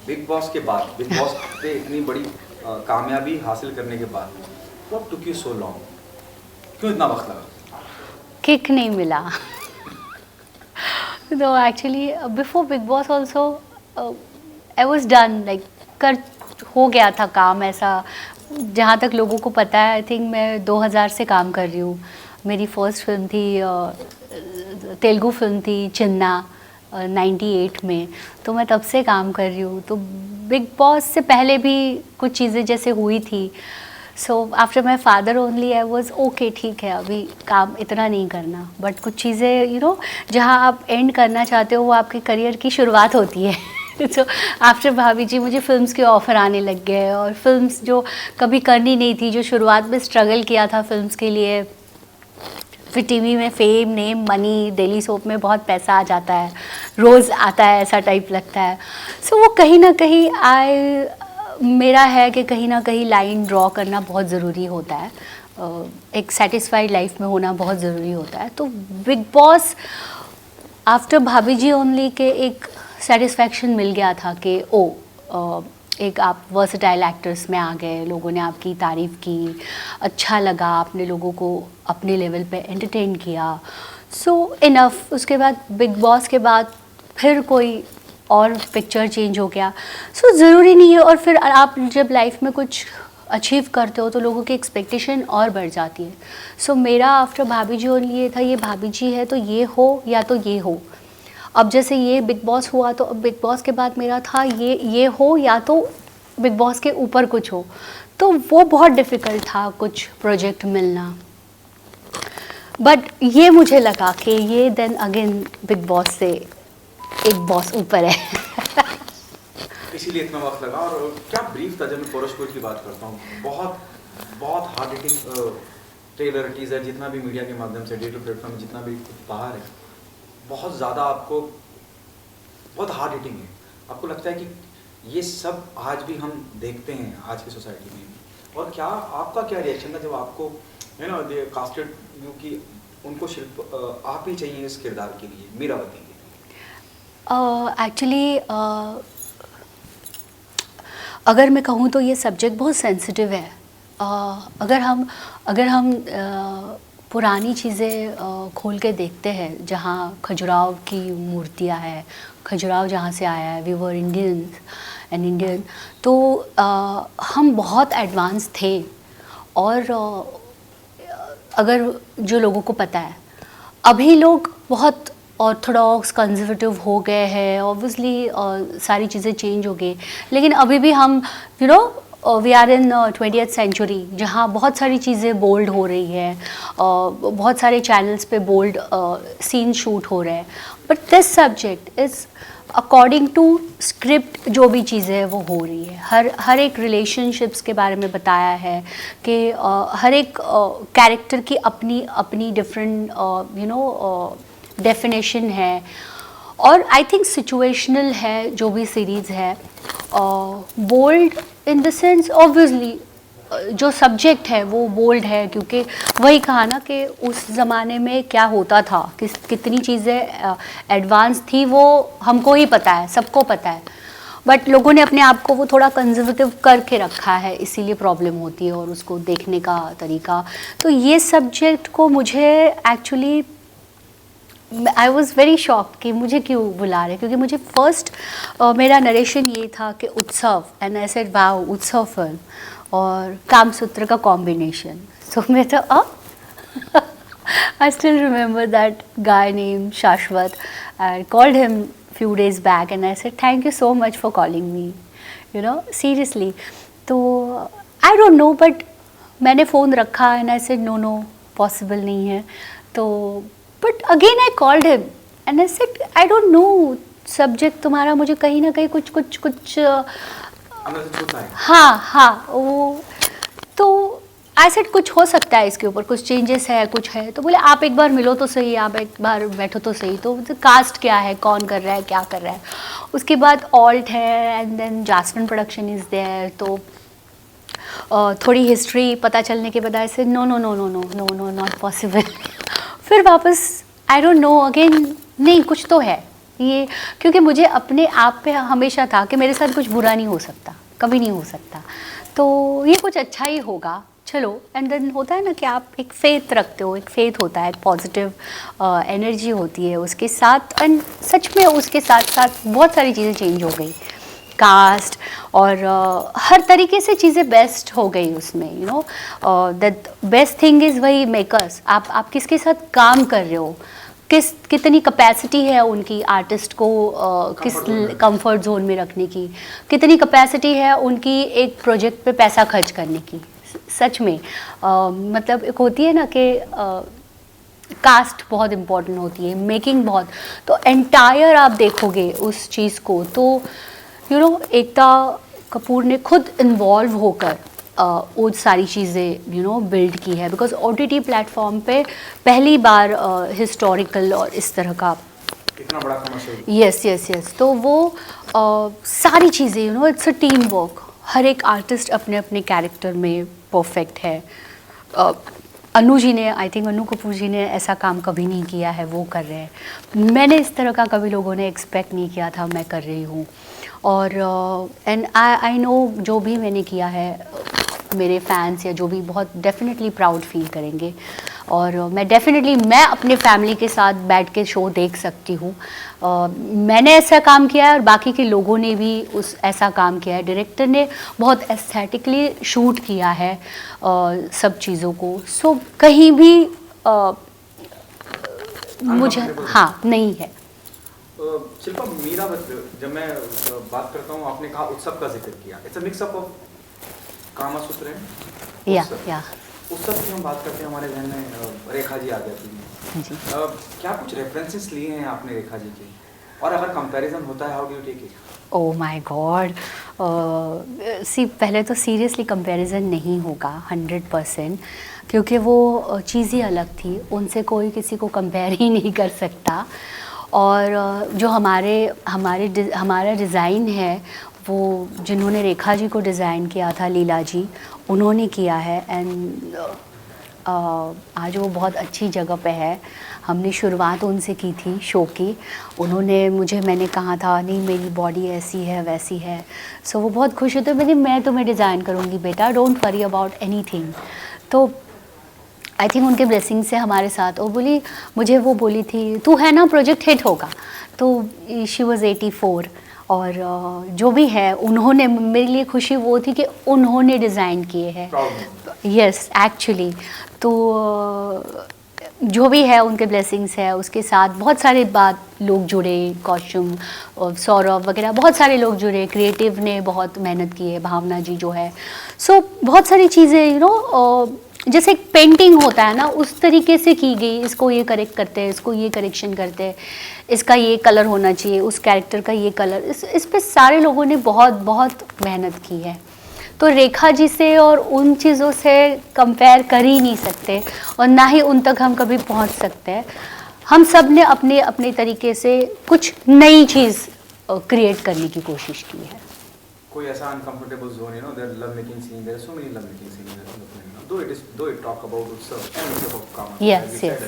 Big boss के बाद, big boss पे इतनी बड़ी कामयाबी हासिल करने के बाद, what took you so long? क्यों इतना वक्त लगा? किक नहीं मिला। तो actually before big boss also I was done, like कर हो गया था काम ऐसा। जहाँ तक लोगों को पता है, आई थिंक मैं 2000 से काम कर रही हूँ। मेरी फर्स्ट फिल्म थी, तेलुगु फिल्म थी चिन्ना, 98 में। तो मैं तब से काम कर रही हूँ। तो बिग बॉस से पहले भी कुछ चीज़ें जैसे हुई थी। So after my father only I was okay, ठीक है अभी काम इतना नहीं करना। बट कुछ चीज़ें जहाँ आप एंड करना चाहते हो वो आपके करियर की शुरुआत होती है। सो आफ्टर भाभी जी मुझे फिल्म्स के ऑफ़र आने लग गए, और फिल्म्स जो कभी करनी नहीं थी, जो शुरुआत में स्ट्रगल किया था फिल्म्स के लिए, फिर टीवी में fame, name, money, daily soap में बहुत पैसा आ जाता है, रोज़ आता है ऐसा टाइप लगता है। सो वो कहीं ना कहीं मेरा है कि कहीं ना कहीं लाइन ड्रॉ करना बहुत ज़रूरी होता है। एक सेटिस्फाइड लाइफ में होना बहुत ज़रूरी होता है। तो बिग बॉस आफ्टर भाभी जी ओनली के एक सेटिस्फैक्शन मिल गया था कि एक आप वर्सटाइल एक्टर्स में आ गए, लोगों ने आपकी तारीफ़ की, अच्छा लगा, आपने लोगों को अपने लेवल पे एंटरटेन किया। सो इनफ। उसके बाद बिग बॉस के बाद फिर कोई और पिक्चर चेंज हो गया। सो ज़रूरी नहीं है। और फिर आप जब लाइफ में कुछ अचीव करते हो तो लोगों की एक्सपेक्टेशन और बढ़ जाती है। सो मेरा आफ्टर भाभी जी और ये था, ये भाभी जी है तो ये हो या तो ये हो। अब जैसे ये बिग बॉस हुआ, तो अब बिग बॉस के बाद मेरा था ये हो या तो बिग बॉस के ऊपर कुछ हो। तो वो बहुत डिफ़िकल्ट था कुछ प्रोजेक्ट मिलना। बट ये मुझे लगा कि ये देन अगेन बिग बॉस से एक बॉस ऊपर है। इसीलिए इतना वक्त लगा। और क्या ब्रीफ था? जब मैं पोरोशकोट की बात करता हूँ, बहुत बहुत हार्ड हिटिंग ट्रेलर, टीजर, जितना भी मीडिया के माध्यम से, डिजिटल प्लेटफॉर्म जितना भी बाहर है, बहुत ज़्यादा आपको बहुत हार्ड हिटिंग है। आपको लगता है कि ये सब आज भी हम देखते हैं आज की सोसाइटी में। और क्या आपका क्या रिएक्शन था जब आपको दे कास्टेड यू कि उनको शिल्प आप ही चाहिए इस किरदार के लिए, मीरावती के? एक्चुअली अगर मैं कहूँ तो ये सब्जेक्ट बहुत सेंसिटिव है। अगर हम पुरानी चीज़ें खोल के देखते हैं, जहाँ खजुराहो की मूर्तियाँ हैं, खजुराहो जहाँ से आया है, we were Indians and Indian, तो हम बहुत एडवांस थे। और अगर जो लोगों को पता है, अभी लोग बहुत ऑर्थोडॉक्स कंजर्वेटिव हो गए हैं। ऑब्वियसली सारी चीज़ें चेंज हो गई, लेकिन अभी भी हम we are in 20th century, जहाँ बहुत सारी चीज़ें बोल्ड हो रही है। बहुत सारे चैनल्स पे बोल्ड सीन शूट हो रहे हैं। But this subject is according to script, जो भी चीज़ें हैं वो हो रही है। हर एक रिलेशनशिप्स के बारे में बताया है कि हर एक कैरेक्टर की अपनी अपनी डिफरेंट डेफिनेशन है। और आई थिंक सिचुएशनल है जो भी सीरीज़ है। Bold in the sense, obviously जो सब्जेक्ट है वो बोल्ड है, क्योंकि वही कहा ना कि उस ज़माने में क्या होता था, कितनी चीज़ें एडवांस थी, वो हमको ही पता है, सबको पता है। बट लोगों ने अपने आप को वो थोड़ा कंजर्वेटिव करके रखा है, इसीलिए प्रॉब्लम होती है, और उसको देखने का तरीका। तो ये सब्जेक्ट को मुझे actually I was very shock कि मुझे क्यों बुला रहे, क्योंकि मुझे फर्स्ट मेरा नरेशन ये था कि Utsav, and I said wow, Utsav film और कामसूत्र का कॉम्बिनेशन। सो मैं तो I still remember that guy name Shashwat. I called him few days back and I said thank you so much for calling me, seriously. तो I don't know, but मैंने phone रखा and I said no possible नहीं है। तो but again I called him and I said I don't know, subject तुम्हारा मुझे कहीं ना कहीं कुछ हाँ वो, तो आई सेड कुछ हो सकता है इसके ऊपर, कुछ चेंजेस है, कुछ है। तो बोले आप एक बार मिलो तो सही, आप एक बार बैठो तो सही। तो कास्ट क्या है, कौन कर रहा है, क्या कर रहा है। उसके बाद ऑल्ट है एंड देन जासवन प्रोडक्शन इज़ देयर। तो थोड़ी हिस्ट्री पता चलने के बाद I said no not possible. फिर वापस आई डोंट नो अगेन, नहीं कुछ तो है, ये क्योंकि मुझे अपने आप पे हमेशा था कि मेरे साथ कुछ बुरा नहीं हो सकता, कभी नहीं हो सकता, तो ये कुछ अच्छा ही होगा, चलो। एंड देन होता है ना कि आप एक फेथ रखते हो, एक फेथ होता है, एक पॉजिटिव एनर्जी होती है उसके साथ। एंड सच में उसके साथ साथ बहुत सारी चीज़ें चेंज हो गई, कास्ट और हर तरीके से चीज़ें बेस्ट हो गई उसमें, you know. That best thing is वही मेकर्स, आप किसके साथ काम कर रहे हो, कितनी कैपेसिटी है उनकी आर्टिस्ट को किस कंफर्ट जोन में रखने की, कितनी कैपेसिटी है उनकी एक प्रोजेक्ट पे पैसा खर्च करने की। सच में मतलब एक होती है ना कि कास्ट बहुत इम्पोर्टेंट होती है, मेकिंग बहुत, तो एंटायर आप देखोगे उस चीज़ को तो यू नो एकता कपूर ने खुद इन्वॉल्व होकर वो सारी चीज़ें यू नो बिल्ड की है। बिकॉज OTT प्लेटफॉर्म पे पहली बार हिस्टोरिकल और इस तरह का इतना बड़ा कमर्शियल। यस यस यस, तो वो सारी चीज़ें you know it's a team work, हर एक आर्टिस्ट अपने अपने कैरेक्टर में परफेक्ट है। अनु जी ने, आई थिंक अनु कपूर जी ने ऐसा काम कभी नहीं किया है, वो कर रहे हैं। मैंने इस तरह का कभी लोगों ने एक्सपेक्ट नहीं किया था, मैं कर रही हूँ। और एंड आई नो जो भी मैंने किया है मेरे फैंस या जो भी बहुत डेफिनेटली प्राउड फील करेंगे। और मैं अपने फैमिली के साथ बैठ के शो देख सकती हूँ। मैंने ऐसा काम किया है और बाकी के लोगों ने भी ऐसा काम किया है। डायरेक्टर ने बहुत एस्थेटिकली शूट किया है सब चीज़ों को, सो कहीं भी मुझे हाँ नहीं है। शिल्पा, मेरा जब मैं बात करता हूँ, आपने कहा उत्सव का जिक्र किया, it's a mix up of Kama Sutra है या उत्सव की हम बात करते हैं, हमारे जहन में रेखा जी आ जाती हैं जी। क्या कुछ रेफरेंसेस लिए हैं आपने रेखा जी के, और अगर कंपैरिजन होता है how do you take it? Oh my god, पहले तो सीरियसली कंपैरिजन नहीं होगा 100%, क्योंकि वो चीज़ ही अलग थी, उनसे कोई किसी को कंपेयर ही नहीं कर सकता। और जो हमारा डिज़ाइन है वो जिन्होंने रेखा जी को डिज़ाइन किया था, लीला जी, उन्होंने किया है। एंड आज वो बहुत अच्छी जगह पे है। हमने शुरुआत उनसे की थी शो की, मैंने कहा था नहीं मेरी बॉडी ऐसी है वैसी है, सो वो बहुत खुश होते, मैं तुम्हें डिज़ाइन करूँगी बेटा, डोंट वरी अबाउट एनीथिंग। तो आई थिंक उनके ब्लेसिंग से हमारे साथ मुझे वो बोली थी तू है ना प्रोजेक्ट हिट होगा। तो शी वॉज़ 84 और जो भी है उन्होंने, मेरे लिए खुशी वो थी कि उन्होंने डिज़ाइन किए हैं। यस एक्चुअली, तो जो भी है उनके ब्लेसिंग्स है, उसके साथ बहुत सारे लोग जुड़े, कॉस्ट्यूम सौरभ वगैरह बहुत सारे लोग जुड़े, क्रिएटिव ने बहुत मेहनत की है, भावना जी जो है। सो बहुत सारी चीज़ें यू नो जैसे एक पेंटिंग होता है ना, उस तरीके से की गई। इसको ये करेक्ट करते हैं, इसको ये करेक्शन करते हैं, इसका ये कलर होना चाहिए, उस कैरेक्टर का ये कलर, इस पे सारे लोगों ने बहुत बहुत मेहनत की है। तो रेखा जी से और उन चीज़ों से कंपेयर कर ही नहीं सकते, और ना ही उन तक हम कभी पहुंच सकते हैं। हम सब ने अपने अपने तरीके से कुछ नई चीज़ क्रिएट करने की कोशिश की है। कोई ऐसा uncomfortable zone, you know, there love making scene, there are so many love making scene, though it talk about उत्सव and उत्सव of Kama, yes yes।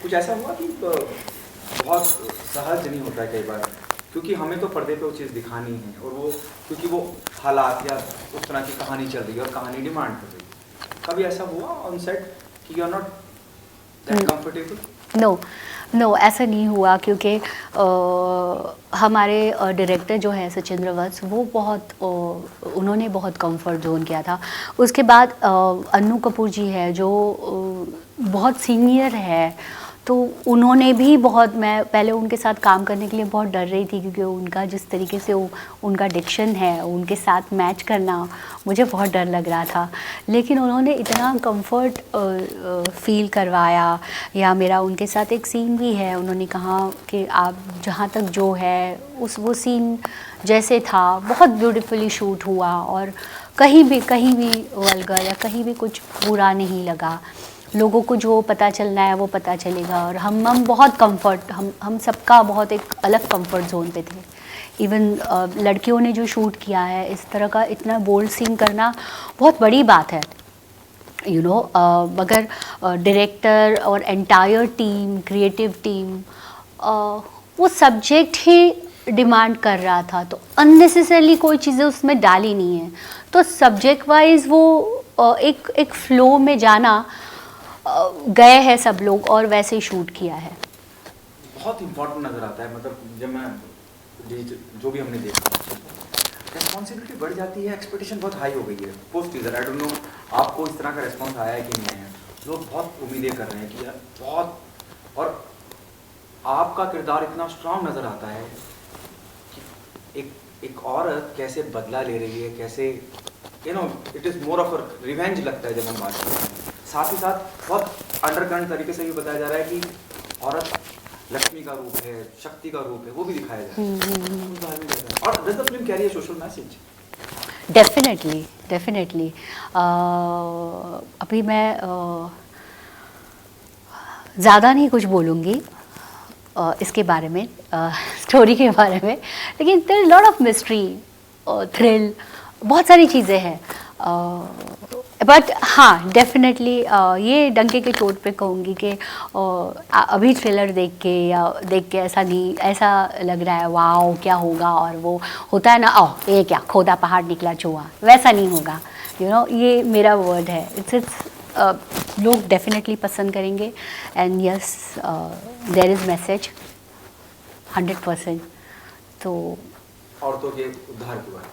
कुछ ऐसा हुआ कि बहुत सहज नहीं होता है कई बार, क्योंकि हमें तो पर्दे पे वो चीज़ दिखानी है, और वो क्योंकि वो हालात या उस तरह की कहानी चल रही है और कहानी डिमांड कर रही है। कभी ऐसा हुआ ऑन सेट कि you are not that comfortable? No ऐसा नहीं हुआ, क्योंकि हमारे डायरेक्टर जो है सचिंद्र वत्स, वो उन्होंने बहुत कंफर्ट जोन किया था। उसके बाद अन्नू कपूर जी है जो बहुत सीनियर है, तो उन्होंने भी मैं पहले उनके साथ काम करने के लिए बहुत डर रही थी, क्योंकि उनका जिस तरीके से उनका डिक्शन है, उनके साथ मैच करना मुझे बहुत डर लग रहा था। लेकिन उन्होंने इतना कंफर्ट फील करवाया। या मेरा उनके साथ एक सीन भी है, उन्होंने कहा कि आप जहाँ तक जो है वो सीन जैसे था बहुत ब्यूटीफुली शूट हुआ, और कहीं भी वल्गर या कहीं भी कुछ बुरा नहीं लगा। लोगों को जो पता चलना है वो पता चलेगा, और हम बहुत कंफर्ट, हम सबका बहुत एक अलग कंफर्ट जोन पे थे। इवन लड़कियों ने जो शूट किया है, इस तरह का इतना बोल्ड सीन करना बहुत बड़ी बात है, यू नो। मगर डायरेक्टर और एंटायर टीम, क्रिएटिव टीम वो सब्जेक्ट ही डिमांड कर रहा था, तो अननेसेसरली कोई चीज़ें उसमें डाली नहीं है। तो सब्जेक्ट वाइज वो एक फ्लो में जाना गए हैं सब लोग और वैसे ही शूट किया है। बहुत इम्पोर्टेंट नज़र आता है, मतलब जब मैं जो भी हमने देखा, रिस्पॉन्सिबिलिटी बढ़ जाती है, एक्सपेक्टेशन बहुत हाई हो गई है post teaser. I don't know आपको इस तरह का रिस्पॉन्स आया है कि नहीं आया। लोग बहुत उम्मीदें कर रहे हैं कि यार बहुत, और आपका किरदार इतना स्ट्रांग नज़र आता है कि एक औरत कैसे बदला ले रही है, कैसे it is more of a revenge लगता है जब हम बात करते हैं। साथ ही साथ बहुत अंडरकरेंट तरीके से भी बताया जा रहा है कि औरत लक्ष्मी का रूप है, शक्ति का रूप है, वो भी दिखाया जा रहा है। और does the film carry a social message? Definitely अभी मैं ज़्यादा नहीं कुछ बोलूँगी इसके बारे में, स्टोरी के बारे में, लेकिन there is lot of mystery, thrill, बहुत सारी चीज़ें हैं। बट हाँ, डेफिनेटली ये डंके के चोट पे कहूँगी कि अभी ट्रेलर देख के ऐसा नहीं, ऐसा लग रहा है वाओ क्या होगा, और वो होता है ना, ये क्या खोदा पहाड़ निकला चूहा, वैसा नहीं होगा। ये मेरा वर्ड है। इट्स लोग डेफिनेटली पसंद करेंगे, and yes there is message 100%। तो औरतों के उद्धार की बात,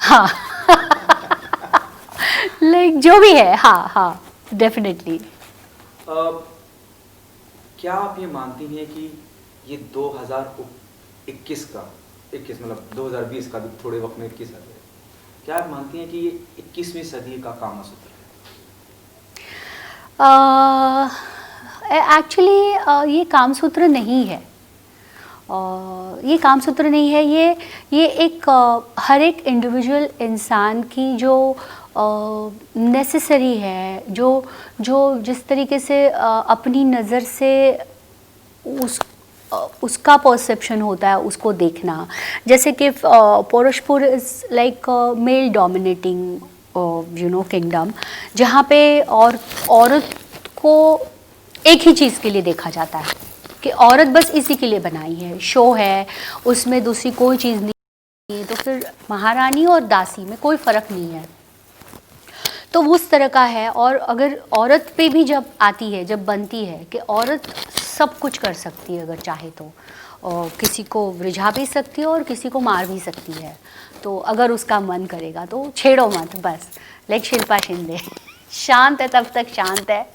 हाँ लाइक जो भी है, हाँ डेफिनेटली। क्या आप ये मानती हैं कि ये 2021 का 21 मतलब 2020 का भी थोड़े वक्त में 21 आ गया, क्या आप मानती हैं कि ये 21वीं सदी का कामसूत्र है? एक्चुअली ये कामसूत्र नहीं है, ये कामसूत्र नहीं है। ये एक हर एक इंडिविजुअल इंसान की जो नेसेसरी है, जो जिस तरीके से अपनी नज़र से उसका परसेप्शन होता है, उसको देखना। जैसे कि Paurashpur is like male dominating kingdom, जहाँ पे औरत को एक ही चीज़ के लिए देखा जाता है कि औरत बस इसी के लिए बनाई है, शो है, उसमें दूसरी कोई चीज़ नहीं है। तो फिर महारानी और दासी में कोई फ़र्क नहीं है, तो उस तरह का है। और अगर औरत पे भी जब आती है, जब बनती है कि औरत सब कुछ कर सकती है अगर चाहे तो, और किसी को रिझा भी सकती है और किसी को मार भी सकती है। तो अगर उसका मन करेगा तो छेड़ो मत, बस लाइक शिल्पा शिंदे शांत है तब तक शांत है,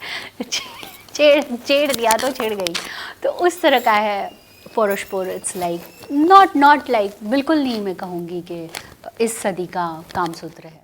छेड़ दिया तो छिड़ गई। तो उस तरह का है पोरशपुर। इट्स लाइक नॉट लाइक, बिल्कुल नहीं मैं कहूँगी कि इस सदी का कामसूत्र है।